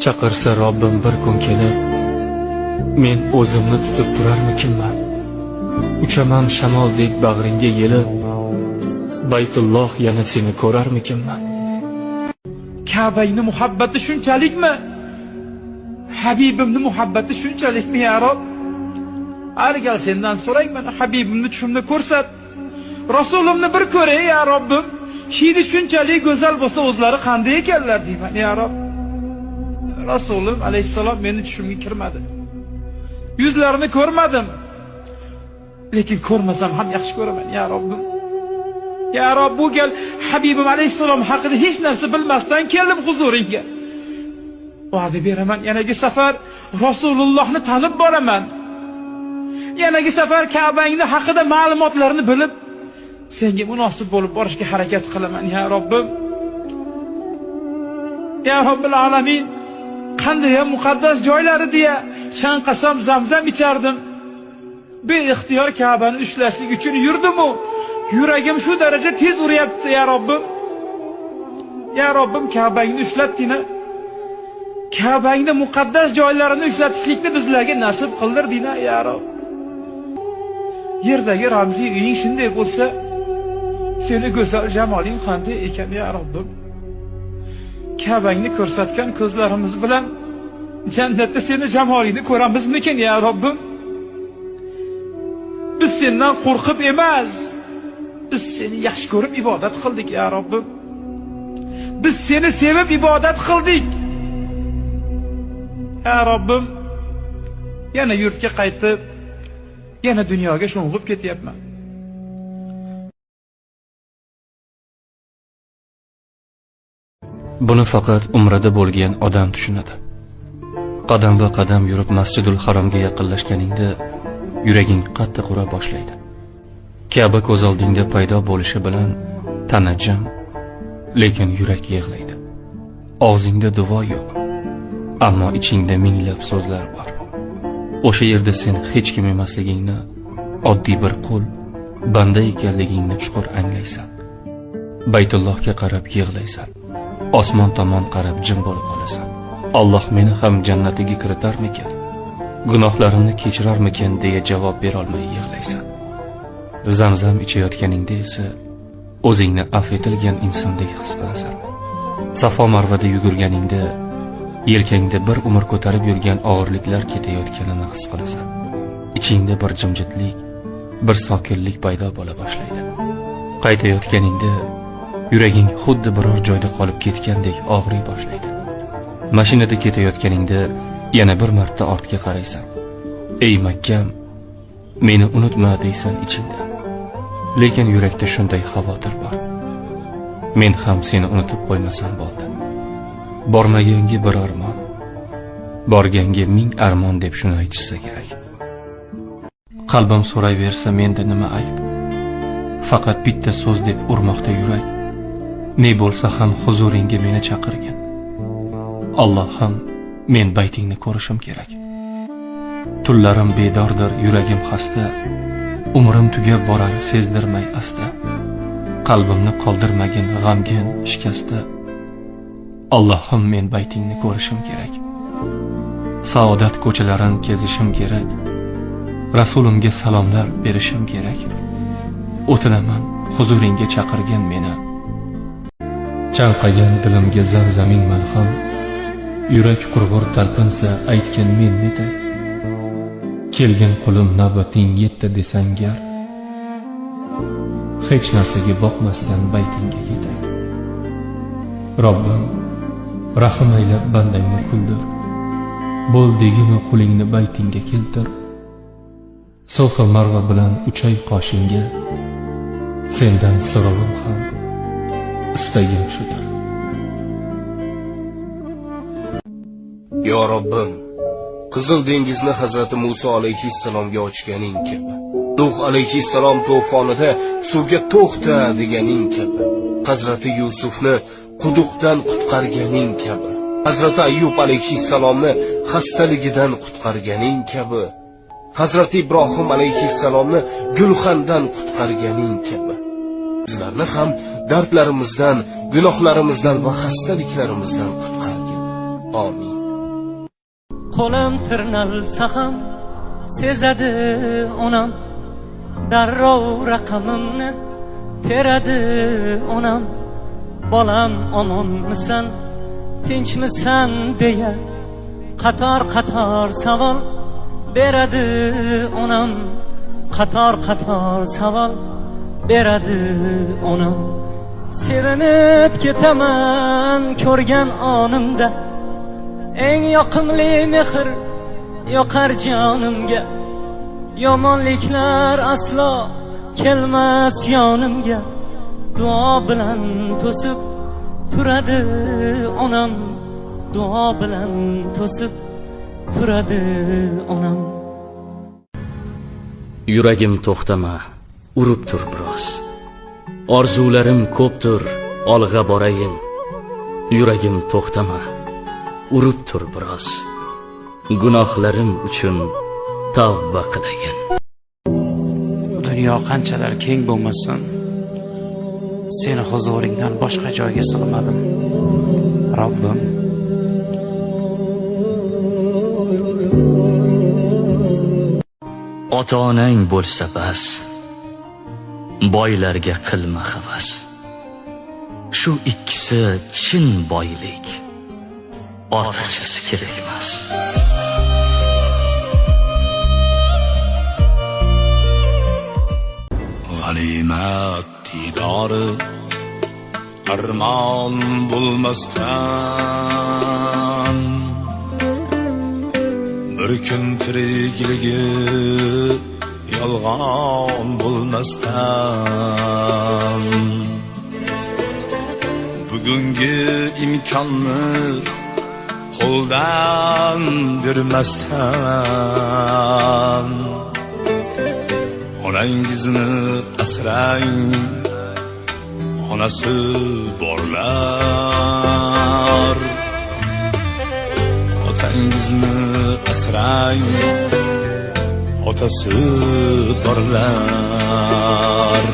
Chaqirsa Robbim bir kun kelib, men o'zimni tutib turarmikinman? Uchaman shamoldek bag'ringga yelib, Baytulloh yana seni ko'rarmikinman? Ka'bayni muhabbati shunchalikmi? Habibimni muhabbati shunchalikmi ya Rob? Ari gal sendan so'rayman, Habibimni tushimda ko'rsat. Rasulimni bir ko'ray ya Robbim. Hidi shunchalik go'zal bo'lsa, o'zlari qanday ekanlar deyman ya Rob. Rasulim alayhisalom meni tushimga kirmadi. Yuzlarini ko'rmadim. Lekin ko'rmasam ham yaxshi ko'raman ya Robbim. Ya Rob, bu gal Habibim alayhisalom haqida hech narsa bilmasdan keldim huzuringga. Va'da beraman, yanagi safar Rasulullohni tanib boraman. Yanagi safar Ka'bangni haqida ma'lumotlarni bilib, senga munosib bo'lib borishga harakat qilaman ya Robbim. Ya Robbil alamin, qanday muqaddas joylari deya chanqasam zamzam ichardim. Beixtiyor Ka'bani ushlashlik uchun yurdim-u, yuragim shu daraja tez uryapti ya Robbim. Ya Robbim, Ka'bangni ushlatding-a. Ka'bangni muqaddas joylarini ushlatishlikni bizlarga nasib qildirding-a ya Rob. Yerdagi ramziy uying shunday bo'lsa, seni go'zal jamoling qanday ekan ya Robbim. Ka'bangni ko'rsatgan ko'zlarimiz bilan jannatda seni jamolingni ko'ramizmikin ya Robbim? Biz sendan qo'rqib emas, biz seni yaxshi ko'rib ibodat qildik ya Robbim. Biz seni sevib ibodat qildik. Ya Robbim, yana yurtga qaytib, yana dunyoga sho'ng'ib ketyapman. Buni faqat umrada bo'lgan odam tushunadi. Qadam-qadam yurib Masjidul Haromga yaqinlashganingda yuraging qattiq ura boshlaydi. Ka'ba ko'z oldingda paydo bo'lishi bilan tana jim, lekin yurak yig'laydi. Og'zingda duo yo'q, ammo ichingda minglab so'zlar bor. O'sha yerda sen hech kim emasligingni, oddiy bir qul, banda ekanligingni chuqur anglaysan. Baytullohga qarab yig'laysan. Osmon tomon qarab jim bo'lib qolasan. Alloh meni ham jannatiga kiritarmikin? Gunohlarimni kechirarmikin deya javob bera olmay yig'laysan. Zamzam ichayotganingda esa o'zingni afv etilgan insondek his qilasan. Safo Marvada yugurganingda yelkangda bir umr ko'tarib yurgan og'irliklar ketayotganini his qilasan. Ichingda bir jimjitlik, bir sokinlik paydo bo'la boshlaydi. Qaytayotganingda yuraging xuddi biror joyda qolib ketgandek og'riy boshlaydi. Mashinada ketayotganingda yana bir marta ortga qaraysan. Ey Makkam, meni unutma deysan ichingda. Lekin yurakda shunday xavotir bor. Men ham seni unutib qo'ymasam bo'ldi. Bormaganga bir armon, borganga ming armon deb shuni aytsa kerak. Qalbim so'rayversa menda nima ayb? Faqat bitta so'z deb urmoqda yurak. Ne bo'lsa ham huzuringga meni chaqirgin. Allohim, men baytingni ko'rishim kerak. Tunlarim bedordir, yuragim xasta. Umrim tugab borar sezdirmay asta. Qalbimni qoldirmagin g'amgin shikasta. Allohim, men baytingni ko'rishim kerak. Saodat ko'chalarini kezishim kerak. Rasulimga salomlar berishim kerak. O'tinaman, huzuringga chaqirgin meni. Chanqagan dilimga zamzaming malham. Yurak qurg'ur talpinsa aytgan men netay. Kelgan qulim navbating yetdi desangar. Hech narsaga boqmasdan baytingga yetay. Robbim, rahim aylab bandangni kuldir. Bo'l degin qulingni baytingga keltir. Sofa Marva bilan uchay qoshingga. Sendan so'rovim ham, istagim shudir. Ya Robbim, Qizil dengizni Hazrati Musa alayhissalomga ochganing kabi, Nuh alayhissalom to'fonida suvga to'xta deganing kabi, Hazrati Yusufni quduqdan qutqarganing kabi, Hazrati Ayyub alayhissalomni xastaligidan qutqarganing kabi, Hazrati Ibrohim alayhissalomni gulxandan qutqarganing kabi, bizlarni ham dardlarimizdan, gunohlarimizdan va xastaliklarimizdan qutqargin. Amin. qo'lim tirnalsa ham sezadi onam, darrov raqamimni teradi onam. Bolam omonmisan, tinchmisan deya qator qator savol beradi onam, qator qator savol beradi onam. Sevinib ketaman ko'rgan onimda, eng yoqimli mehr yoqar jonimga. Yomonliklar aslo kelmas yonimga, duo bilan to'sib turadi onam, duo bilan to'sib turadi onam. Yuragim to'xtama, urib tur biroz. Orzularim ko'pdir, olg'a borayin. Yuragim to'xtama, urib tur biroz. Gunohlarim uchun tavba qilayin. Dunyo qanchalar keng bo'lmasin, seni huzuringdan boshqa joyga sig'madim. Robbim, ota-onang bo'lsa bas, boylarga qilma havas. Shu ikkisi chin boylik, ortiqchasi kerakmas. G'animat didori armon bo'lmasdan, bir kun tirikligi yolg'on bo'lmasdan, bugungi imkonni qo'ldan bermasdan, onangizni asrang, onasi borlar. Otangizni asrang, otasi borlar.